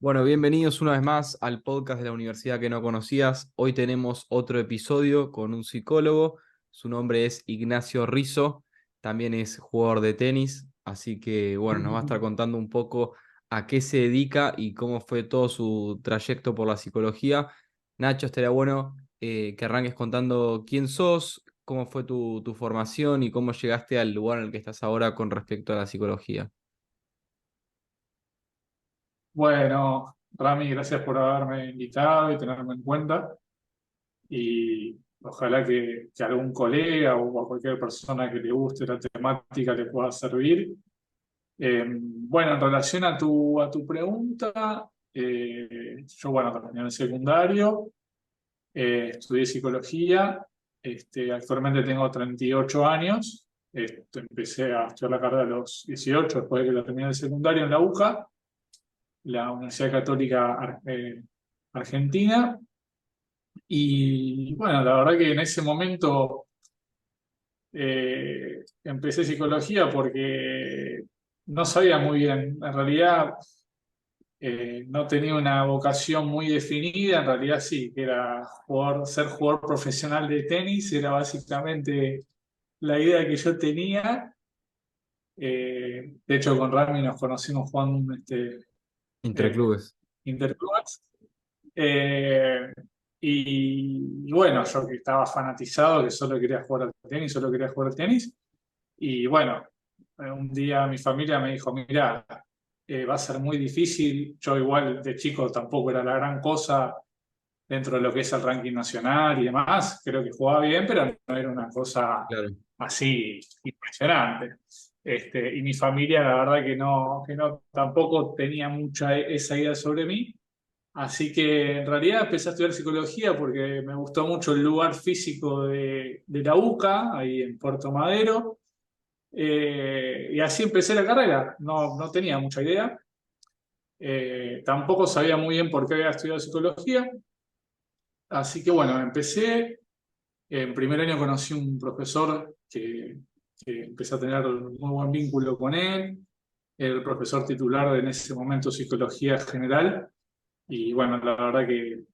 Bueno, bienvenidos una vez más al podcast de la universidad que no conocías. Hoy tenemos otro episodio con un psicólogo. Su nombre es Ignacio Rizzo, también es jugador de tenis, así que bueno, nos va a estar contando un poco a qué se dedica y cómo fue todo su trayecto por la psicología. Nacho, estaría bueno que arranques contando quién sos, cómo fue tu formación y cómo llegaste al lugar en el que estás ahora con respecto a la psicología. Bueno, Rami, gracias por haberme invitado y tenerme en cuenta. Y ojalá que algún colega o a cualquier persona que le guste la temática le pueda servir. Bueno, en relación a tu pregunta, yo, bueno, terminé el secundario, estudié psicología, actualmente tengo 38 años. Empecé a estudiar la carrera a los 18 después de que la terminé el secundario en la UCA, la Universidad Católica Argentina. Y bueno, la verdad que en ese momento empecé psicología porque no sabía muy bien, en realidad no tenía una vocación muy definida, en realidad sí, que era ser jugador profesional de tenis, era básicamente la idea que yo tenía. De hecho, con Rami nos conocimos jugando eh, Interclubes. interclubes. Eh, y bueno, yo que estaba fanatizado, que solo quería jugar al tenis, solo quería jugar al tenis. Y bueno, un día mi familia me dijo, mira, va a ser muy difícil. Yo igual de chico tampoco era la gran cosa dentro de lo que es el ranking nacional y demás. Creo que jugaba bien, pero no era una cosa Claro. así impresionante. Y mi familia, la verdad que no tampoco tenía mucha esa idea sobre mí. Así que en realidad empecé a estudiar psicología porque me gustó mucho el lugar físico de la UCA, ahí en Puerto Madero. Y así empecé la carrera. No tenía mucha idea. Tampoco sabía muy bien por qué había estudiado psicología. Así que bueno, empecé. En primer año conocí un profesor que empecé a tener un muy buen vínculo con él. El profesor titular de en ese momento Psicología General. Y bueno, la verdad que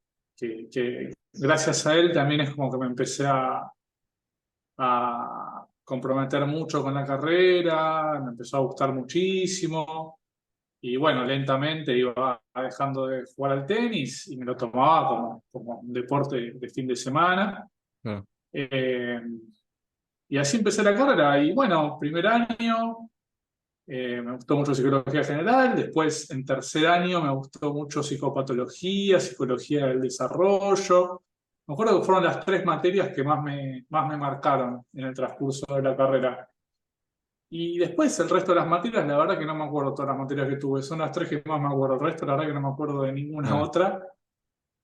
gracias a él también es como que me empecé a comprometer mucho con la carrera, me empezó a gustar muchísimo. Y bueno, lentamente iba dejando de jugar al tenis y me lo tomaba como un deporte de fin de semana. Claro. Eh, y así empecé la carrera. Y bueno, primer año me gustó mucho psicología general, después en tercer año me gustó mucho psicopatología, psicología del desarrollo. Me acuerdo que fueron las tres materias que más me marcaron en el transcurso de la carrera. Y después el resto de las materias, la verdad que no me acuerdo todas las materias que tuve, son las tres que más me acuerdo, el resto la verdad que no me acuerdo de ninguna Claro. otra.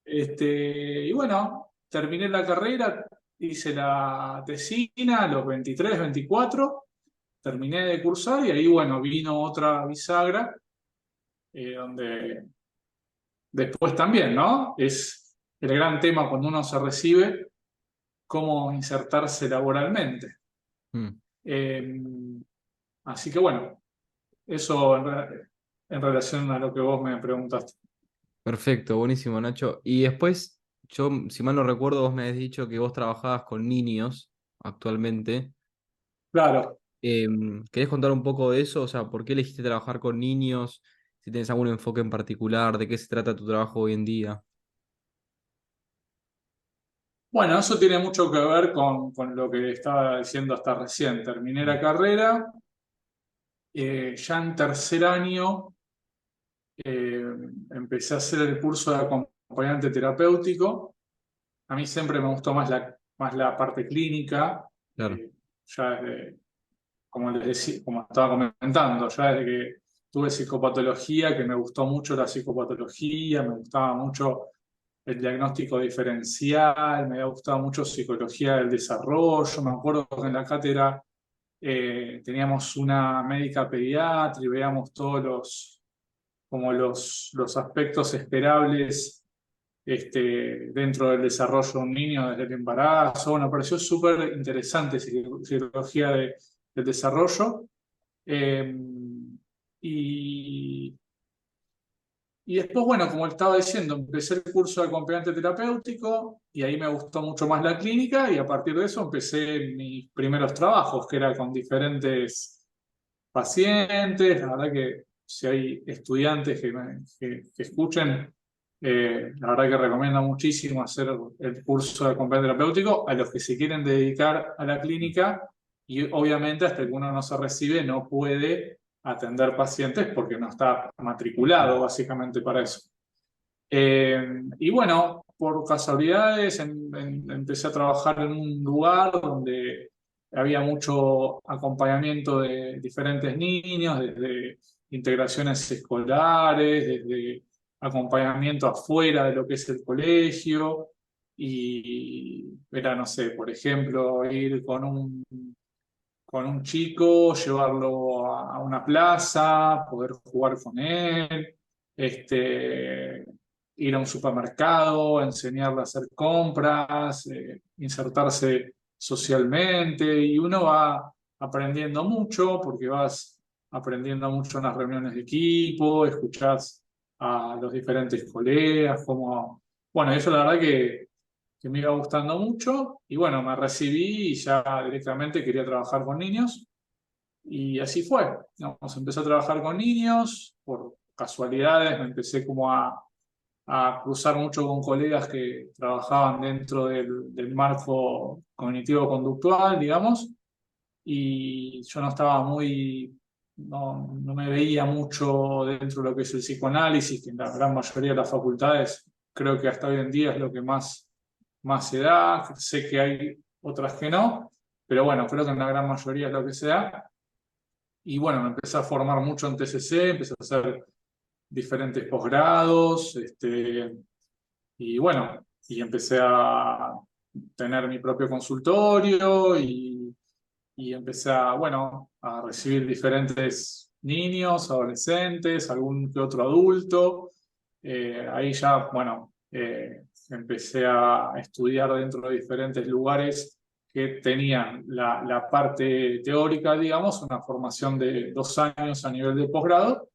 Y bueno, terminé la carrera, hice la tesina a los 23 24, terminé de cursar y ahí, bueno, vino otra bisagra, donde después también, ¿no? Es el gran tema cuando uno se recibe, cómo insertarse laboralmente. Mm. Eh, Así que bueno, eso en relación a lo que vos me preguntaste. Perfecto, buenísimo, Nacho. Y después, yo, si mal no recuerdo, vos me habías dicho que vos trabajabas con niños actualmente. Claro. ¿Querés contar un poco de eso? O sea, ¿por qué elegiste trabajar con niños? Si tienes algún enfoque en particular, ¿de qué se trata tu trabajo hoy en día? Bueno, eso tiene mucho que ver con lo que estaba diciendo hasta recién. Terminé Mm. la carrera, ya en tercer año eh, empecé a hacer el curso de acompañante terapéutico. A mí siempre me gustó más la parte clínica, Claro. ya desde, como les decía, como estaba comentando, ya desde que tuve psicopatología, que me gustó mucho la psicopatología, me gustaba mucho el diagnóstico diferencial, me había gustado mucho psicología del desarrollo. Me acuerdo que en la cátedra teníamos una médica pediatra y veíamos todos los aspectos esperables dentro del desarrollo de un niño desde el embarazo. Bueno, me pareció súper interesante psicología del desarrollo. Eh, y, Y después, bueno, como estaba diciendo, empecé el curso de acompañante terapéutico y ahí me gustó mucho más la clínica y a partir de eso empecé mis primeros trabajos, que era con diferentes pacientes. La verdad que si hay estudiantes que escuchen, la verdad que recomiendo muchísimo hacer el curso de acompañante terapéutico a los que se quieren dedicar a la clínica y obviamente hasta que uno no se recibe no puede atender pacientes porque no está matriculado básicamente para eso. Y bueno, por casualidades empecé a trabajar en un lugar donde había mucho acompañamiento de diferentes niños, desde integraciones escolares, desde acompañamiento afuera de lo que es el colegio. Y era, no sé, por ejemplo, ir con un chico, llevarlo a una plaza, poder jugar con él, ir a un supermercado, enseñarle a hacer compras, insertarse socialmente, y uno va aprendiendo mucho porque vas aprendiendo mucho en las reuniones de equipo, escuchás a los diferentes colegas, como, bueno, eso la verdad que me iba gustando mucho y bueno, me recibí y ya directamente quería trabajar con niños y así fue. Digamos, empecé a trabajar con niños, por casualidades me empecé como a cruzar mucho con colegas que trabajaban dentro del marco cognitivo-conductual, digamos, y yo no estaba no me veía mucho dentro de lo que es el psicoanálisis, que en la gran mayoría de las facultades creo que hasta hoy en día es lo que más se da. Sé que hay otras que no, pero bueno, creo que en la gran mayoría es lo que se da. Y bueno, me empecé a formar mucho en TCC, empecé a hacer diferentes posgrados, y bueno, y empecé a tener mi propio consultorio y empecé a, bueno, a recibir diferentes niños, adolescentes, algún que otro adulto. Ahí ya, bueno, empecé a estudiar dentro de diferentes lugares que tenían la parte teórica, digamos, una formación de 2 años a nivel de posgrado,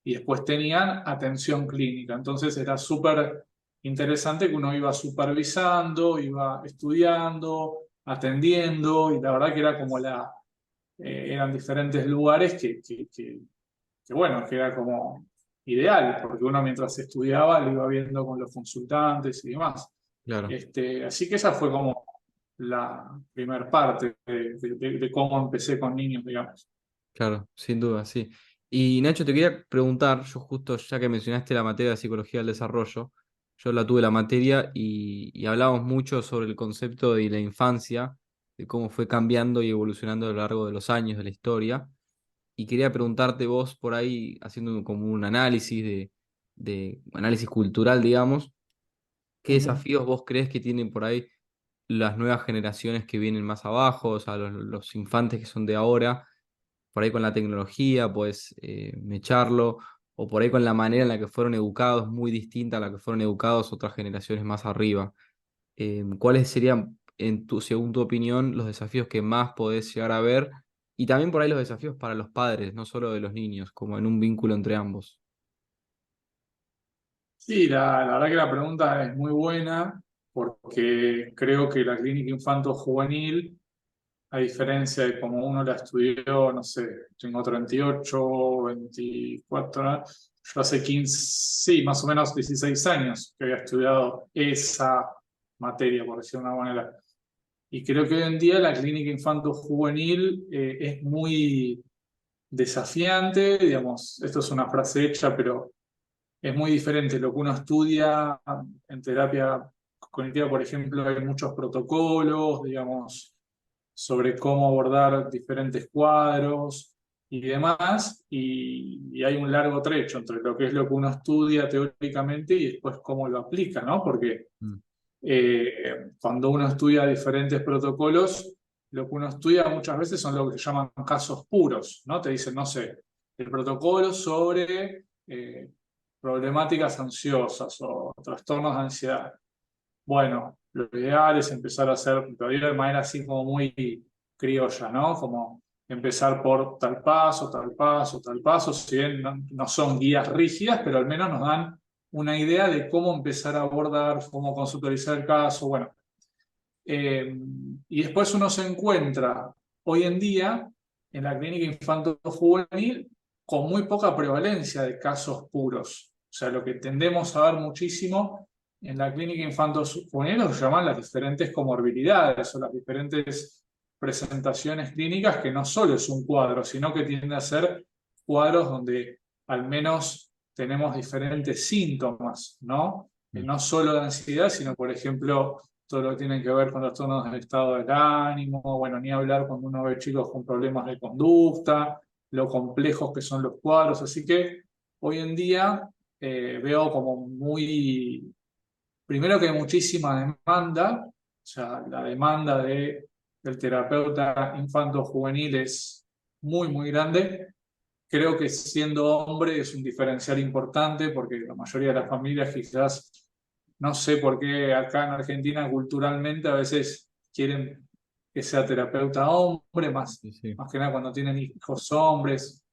y después tenían atención clínica. Entonces era súper interesante que uno iba supervisando, iba estudiando, atendiendo, y la verdad que era como eran diferentes lugares que bueno, que era como ideal, porque uno mientras estudiaba lo iba viendo con los consultantes y demás. Claro, Así que esa fue como la primer parte de cómo empecé con niños, digamos. claro, sin duda, sí. Y Nacho, te quería preguntar, yo justo ya que mencionaste la materia de psicología del desarrollo, yo la tuve la materia y hablamos mucho sobre el concepto de la infancia, de cómo fue cambiando y evolucionando a lo largo de los años de la historia. Y quería preguntarte vos por ahí, haciendo como un análisis de análisis cultural, digamos, ¿qué Ujú. desafíos vos crees que tienen por ahí las nuevas generaciones que vienen más abajo, o sea, los infantes que son de ahora, por ahí con la tecnología, pues mecharlo, o por ahí con la manera en la que fueron educados, muy distinta a la que fueron educados otras generaciones más arriba? ¿Cuáles serían, según tu opinión, los desafíos que más podés llegar a ver? Y también por ahí los desafíos para los padres, no solo de los niños, como en un vínculo entre ambos. Sí, la verdad que la pregunta es muy buena porque creo que la clínica infanto-juvenil, a diferencia de como uno la estudió, no sé, tengo 38, 24, ¿no? Yo hace 15, sí, más o menos 16 años que había estudiado esa materia, por decirlo de una manera. Y creo que hoy en día la clínica infanto-juvenil es muy desafiante, digamos, esto es una frase hecha, pero es muy diferente lo que uno estudia en terapia cognitiva, por ejemplo, hay muchos protocolos, digamos, sobre cómo abordar diferentes cuadros y demás, y hay un largo trecho entre lo que es lo que uno estudia teóricamente y después cómo lo aplica, ¿no? Porque Mm, cuando uno estudia diferentes protocolos, lo que uno estudia muchas veces son lo que se llaman casos puros, ¿no? Te dicen, no sé, el protocolo sobre problemáticas ansiosas o trastornos de ansiedad. Bueno, lo ideal es empezar a hacer, lo digo de manera así como muy criolla, ¿no? Como empezar por tal paso, tal paso, tal paso, si bien no son guías rígidas, pero al menos nos dan una idea de cómo empezar a abordar, cómo consultorizar el caso, bueno. Y después uno se encuentra hoy en día en la clínica infanto-juvenil con muy poca prevalencia de casos puros. O sea, lo que tendemos a ver muchísimo en la clínica infanto-juvenil lo que llaman las diferentes comorbilidades o las diferentes presentaciones clínicas, que no solo es un cuadro, sino que tienden a ser cuadros donde al menos tenemos diferentes síntomas, ¿no? Mm. No solo de ansiedad, sino, por ejemplo, todo lo que tiene que ver con trastornos del estado del ánimo, bueno, ni hablar cuando uno ve chicos con problemas de conducta, lo complejos que son los cuadros, así que hoy en día veo como muy, primero que hay muchísima demanda, o sea, la demanda del terapeuta infanto-juvenil es muy, muy grande. Creo que siendo hombre es un diferencial importante porque la mayoría de las familias quizás, no sé por qué acá en Argentina culturalmente a veces quieren que sea terapeuta hombre, Sí, sí. más que nada cuando tienen hijos hombres.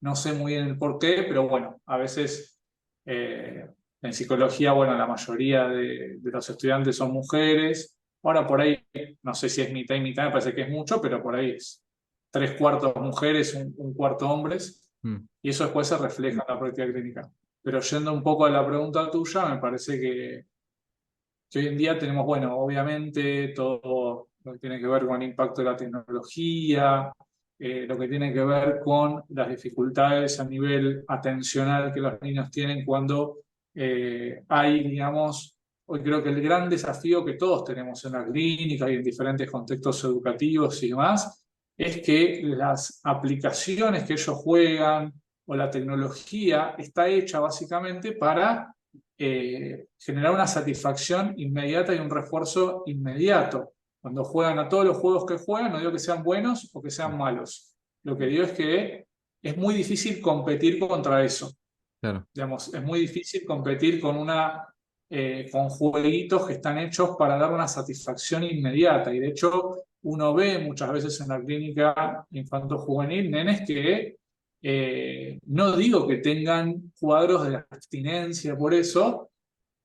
No sé muy bien el por qué, pero bueno, a veces eh, en psicología, bueno, la mayoría de los estudiantes son mujeres. Ahora por ahí, no sé si es mitad y mitad, me parece que es mucho, pero por ahí es tres cuartos mujeres, un cuarto hombres, Mm. y eso después se refleja en la práctica clínica. Pero yendo un poco a la pregunta tuya, me parece que hoy en día tenemos, bueno, obviamente todo lo que tiene que ver con el impacto de la tecnología, lo que tiene que ver con las dificultades a nivel atencional que los niños tienen cuando hay, digamos, hoy creo que el gran desafío que todos tenemos en la clínica y en diferentes contextos educativos y demás, es que las aplicaciones que ellos juegan o la tecnología está hecha básicamente para generar una satisfacción inmediata y un refuerzo inmediato. Cuando juegan a todos los juegos que juegan, no digo que sean buenos o que sean malos. Lo que digo es que es muy difícil competir contra eso. Claro. Digamos, es muy difícil competir con jueguitos que están hechos para dar una satisfacción inmediata. Y de hecho, uno ve muchas veces en la clínica infanto-juvenil nenes que no digo que tengan cuadros de abstinencia por eso,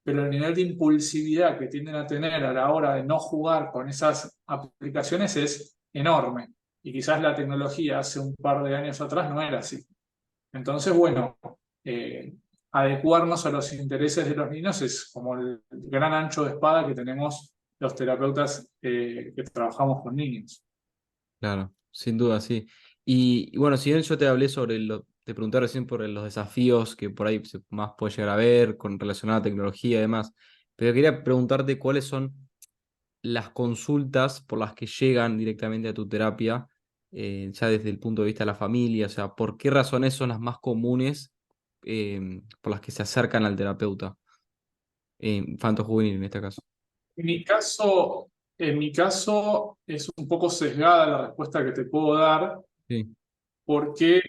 pero el nivel de impulsividad que tienden a tener a la hora de no jugar con esas aplicaciones es enorme. Y quizás la tecnología hace un par de años atrás no era así. Entonces, bueno, eh, adecuarnos a los intereses de los niños es como el gran ancho de espada que tenemos los terapeutas que trabajamos con niños. Claro, sin duda, sí. Y bueno, si bien yo te hablé te pregunté recién por los desafíos que por ahí más puede llegar a ver con relación a la tecnología y demás, pero quería preguntarte cuáles son las consultas por las que llegan directamente a tu terapia, ya desde el punto de vista de la familia, o sea, ¿por qué razones son las más comunes por las que se acercan al terapeuta? Infanto-juvenil en este caso. En mi caso es un poco sesgada la respuesta que te puedo dar Sí. porque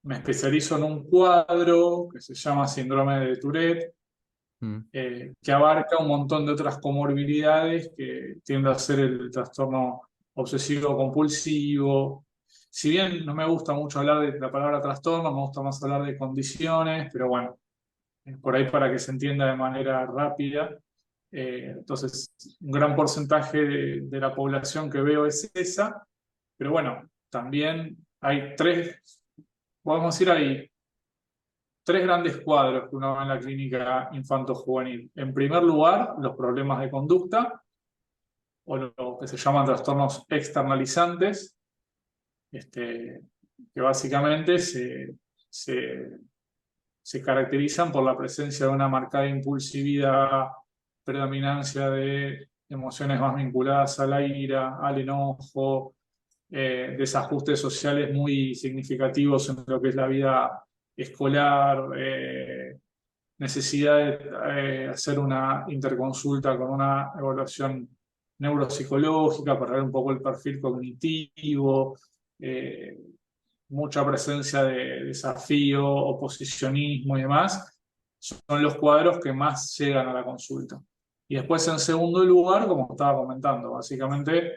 me especializo en un cuadro que se llama síndrome de Tourette, Mm. que abarca un montón de otras comorbilidades que tiende a ser el trastorno obsesivo-compulsivo. Si bien no me gusta mucho hablar de la palabra trastorno, me gusta más hablar de condiciones, pero bueno, por ahí para que se entienda de manera rápida. Entonces, un gran porcentaje de la población que veo es esa, pero bueno, también hay podemos decir, hay tres grandes cuadros que uno ve en la clínica infanto-juvenil. En primer lugar, los problemas de conducta, o lo que se llaman trastornos externalizantes, este, que básicamente se, se caracterizan por la presencia de una marcada impulsividad, predominancia de emociones más vinculadas a la ira, al enojo, desajustes sociales muy significativos en lo que es la vida escolar, necesidad de hacer una interconsulta con una evaluación neuropsicológica para ver un poco el perfil cognitivo, eh, mucha presencia de desafío, oposicionismo y demás, son los cuadros que más llegan a la consulta. Y después, en segundo lugar, como estaba comentando, básicamente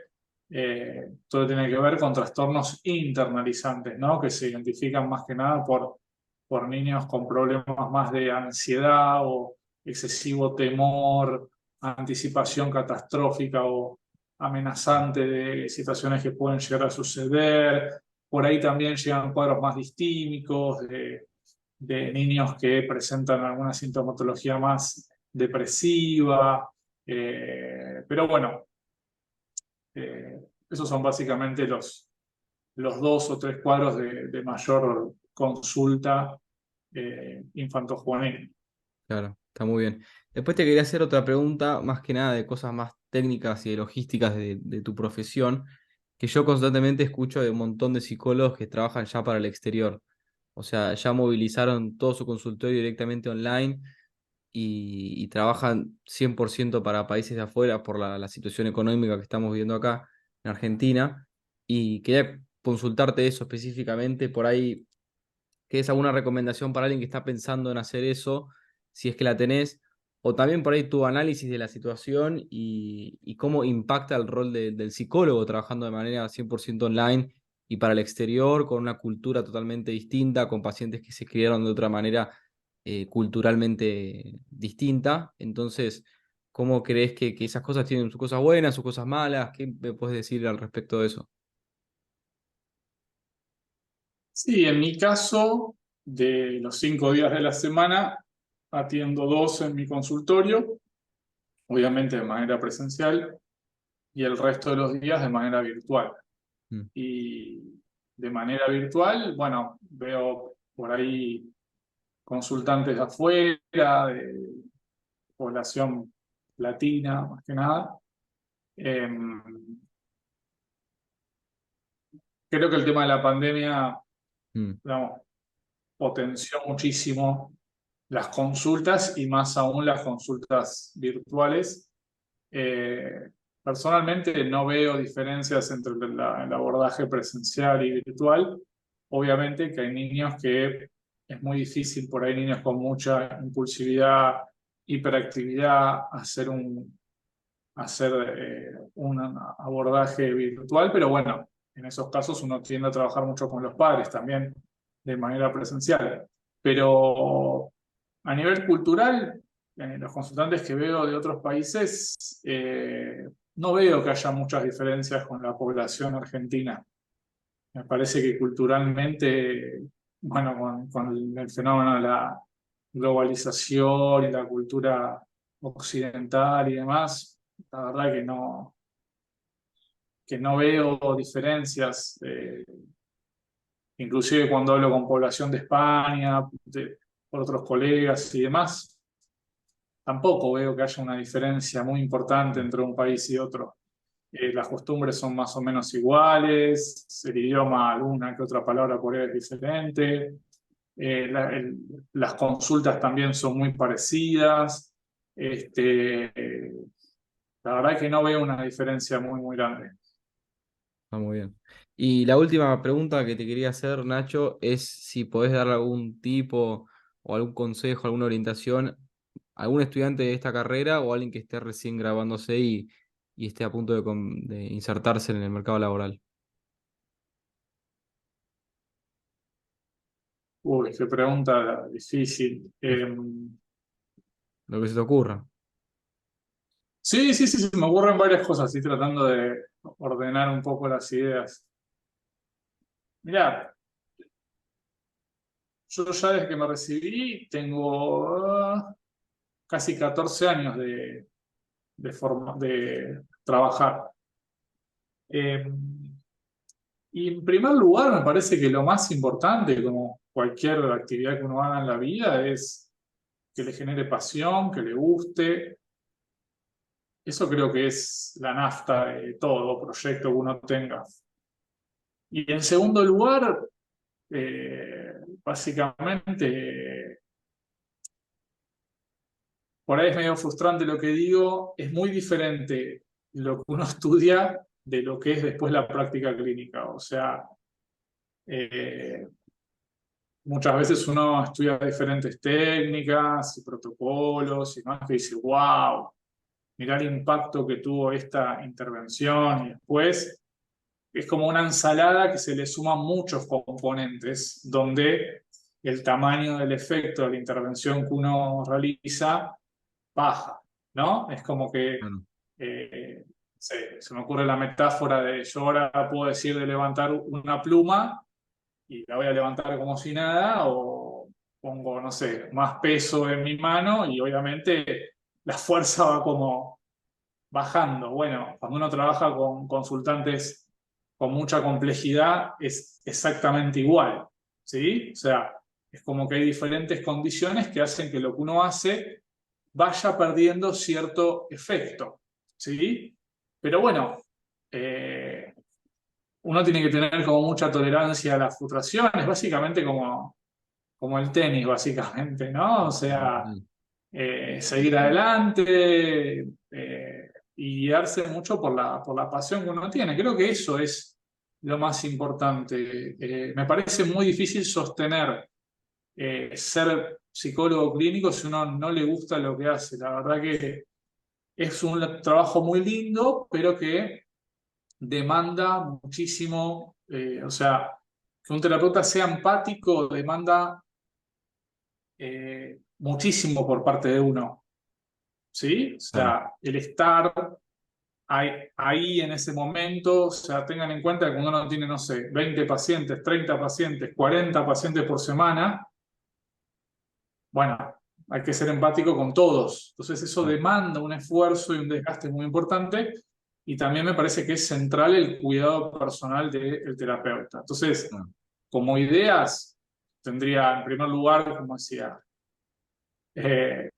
Todo tiene que ver con trastornos internalizantes, ¿no? Que se identifican más que nada por niños con problemas más de ansiedad o excesivo temor, anticipación catastrófica o amenazante de situaciones que pueden llegar a suceder. Por ahí también llegan cuadros más distímicos de niños que presentan alguna sintomatología más depresiva. Pero bueno, esos son básicamente los dos o tres cuadros de mayor consulta infanto-juvenil. Claro, está muy bien. Después te quería hacer otra pregunta, más que nada de cosas más técnicas y de logísticas de tu profesión, que yo constantemente escucho de un montón de psicólogos que trabajan ya para el exterior. O sea, ya movilizaron todo su consultorio directamente online y trabajan 100% para países de afuera por la situación económica que estamos viviendo acá en Argentina. Y quería consultarte eso específicamente, por ahí, ¿qué es alguna recomendación para alguien que está pensando en hacer eso, si es que la tenés? O también por ahí tu análisis de la situación y cómo impacta el rol del psicólogo trabajando de manera 100% online y para el exterior, con una cultura totalmente distinta, con pacientes que se criaron de otra manera culturalmente distinta. Entonces, ¿cómo crees que esas cosas tienen sus cosas buenas, sus cosas malas? ¿Qué me puedes decir al respecto de eso? Sí, en mi caso, de los 5 días de la semana, atiendo dos en mi consultorio, obviamente de manera presencial, y el resto de los días de manera virtual. Mm, Y de manera virtual, bueno, veo por ahí consultantes de afuera, de población latina, más que nada. Eh, Creo que el tema de la pandemia, mm, digamos, potenció muchísimo las consultas y más aún las consultas virtuales. Eh, Personalmente no veo diferencias entre el abordaje presencial y virtual. Obviamente que hay niños que es muy difícil, por ahí niños con mucha impulsividad, hiperactividad, hacer un abordaje virtual, pero bueno, en esos casos uno tiende a trabajar mucho con los padres también de manera presencial. Pero a nivel cultural, los consultantes que veo de otros países, no veo que haya muchas diferencias con la población argentina. Me parece que culturalmente, bueno, con el fenómeno de la globalización y la cultura occidental y demás, la verdad que no veo diferencias. Inclusive cuando hablo con población de España, por otros colegas y demás, tampoco veo que haya una diferencia muy importante entre un país y otro. Las costumbres son más o menos iguales, el idioma, alguna que otra palabra por ahí es diferente, las consultas también son muy parecidas. La verdad que no veo una diferencia muy grande. está muy bien. Y la última pregunta que te quería hacer, Nacho, es si podés dar algún tipo o algún consejo, alguna orientación a algún estudiante de esta carrera o alguien que esté recién grabándose y esté a punto de insertarse en el mercado laboral. Uy, qué pregunta difícil. Lo que se te ocurra. Sí, sí, sí, se me ocurren varias cosas, estoy tratando de ordenar un poco las ideas. Mirá, yo ya desde que me recibí tengo casi 14 años de trabajar. Eh, y en primer lugar, me parece que lo más importante, como cualquier actividad que uno haga en la vida, es que le genere pasión, que le guste. Eso creo que es la nafta de todo proyecto que uno tenga. Y en segundo lugar, básicamente, por ahí es medio frustrante lo que digo, es muy diferente lo que uno estudia de lo que es después la práctica clínica. O sea, eh, muchas veces uno estudia diferentes técnicas y protocolos y más que dice, wow, mirá el impacto que tuvo esta intervención y después es como una ensalada que se le suman muchos componentes, donde el tamaño del efecto de la intervención que uno realiza baja, ¿no? Es como que Claro, se me ocurre la metáfora de yo ahora puedo decir de levantar una pluma y la voy a levantar como si nada, o pongo, no sé, más peso en mi mano y obviamente la fuerza va como bajando. Bueno, cuando uno trabaja con consultantes con mucha complejidad es exactamente igual, ¿sí? O sea, es como que hay diferentes condiciones que hacen que lo que uno hace vaya perdiendo cierto efecto, ¿sí? Pero bueno, eh, uno tiene que tener como mucha tolerancia a las frustraciones, básicamente como el tenis, básicamente, ¿no? O sea, seguir adelante y guiarse mucho por la pasión que uno tiene. Creo que eso es lo más importante. Me parece muy difícil sostener ser psicólogo clínico si uno no le gusta lo que hace. La verdad que es un trabajo muy lindo, pero que demanda muchísimo, o sea, que un terapeuta sea empático demanda muchísimo por parte de uno, ¿sí? O claro. sea, el estar ahí en ese momento, o sea, tengan en cuenta que cuando uno tiene, no sé, 20 pacientes, 30 pacientes, 40 pacientes por semana, bueno, hay que ser empático con todos. Entonces eso Claro, demanda un esfuerzo y un desgaste muy importante y también me parece que es central el cuidado personal del terapeuta. Entonces, claro. como ideas, tendría en primer lugar, como decía,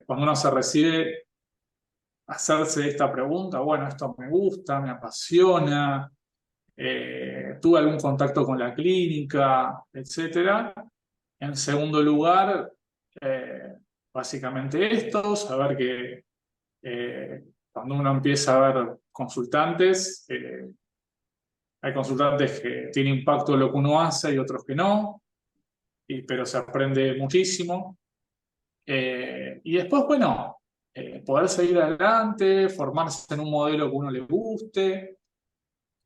cuando uno se recibe, hacerse esta pregunta, bueno, esto me gusta, me apasiona, tuve algún contacto con la clínica, etcétera. En segundo lugar, eh, básicamente esto, saber que cuando uno empieza a ver consultantes, hay consultantes que tienen impacto en lo que uno hace y otros que no, pero se aprende muchísimo. Y después, bueno, poder seguir adelante, formarse en un modelo que uno le guste,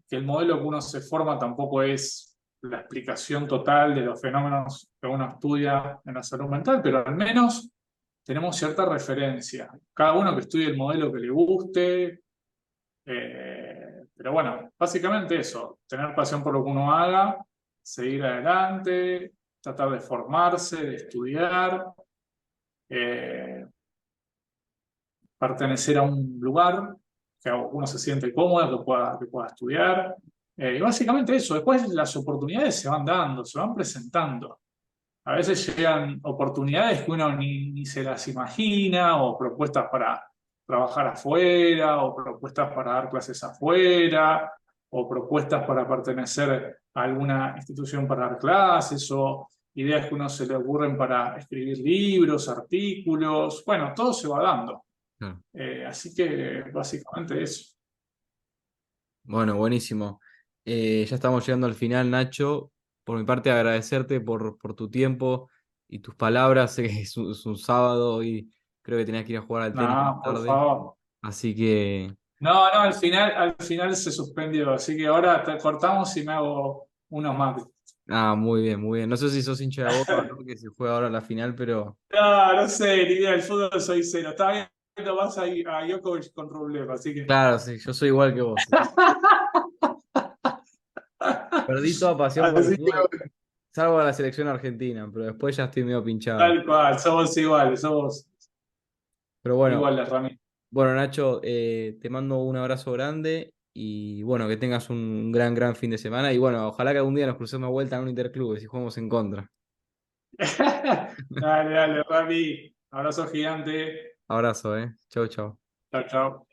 que el modelo que uno se forma tampoco es la explicación total de los fenómenos que uno estudia en la salud mental, pero al menos tenemos cierta referencia. Cada uno que estudie el modelo que le guste, pero bueno, básicamente eso, tener pasión por lo que uno haga, seguir adelante, tratar de formarse, de estudiar, eh, pertenecer a un lugar que uno se siente cómodo, que pueda estudiar. Y básicamente eso, después las oportunidades se van dando, se van presentando. A veces llegan oportunidades que uno ni se las imagina, o propuestas para trabajar afuera, o propuestas para dar clases afuera, o propuestas para pertenecer a alguna institución para dar clases, o ideas que uno se le ocurren para escribir libros, artículos. Bueno, todo se va dando. Claro. Así que básicamente eso. Bueno, buenísimo. Ya estamos llegando al final, Nacho. Por mi parte, agradecerte por tu tiempo y tus palabras. Sé que es un sábado y creo que tenías que ir a jugar al tenis más No, por tarde. favor. Así que, No, no, al final se suspendió, así que ahora cortamos y me hago unos mates. muy bien, muy bien. No sé si sos hincha de Boca o no, que se juega ahora la final, pero No, no sé, ni idea del fútbol soy cero. Estaba viendo más a Djokovic con Rublev, así que. claro, sí, yo soy igual que vos. Sí. Perdí toda pasión por el Así que fútbol, salvo la selección argentina, pero después ya estoy medio pinchado. tal cual, somos iguales, somos Pero bueno, iguales, Ramiro. bueno, Nacho, te mando un abrazo grande y bueno, que tengas un gran fin de semana. Y bueno, ojalá que algún día nos crucemos de vuelta en un interclub y jugamos en contra. Dale, dale, Rami. Abrazo gigante. Abrazo, Chau, chau. Chao, chao.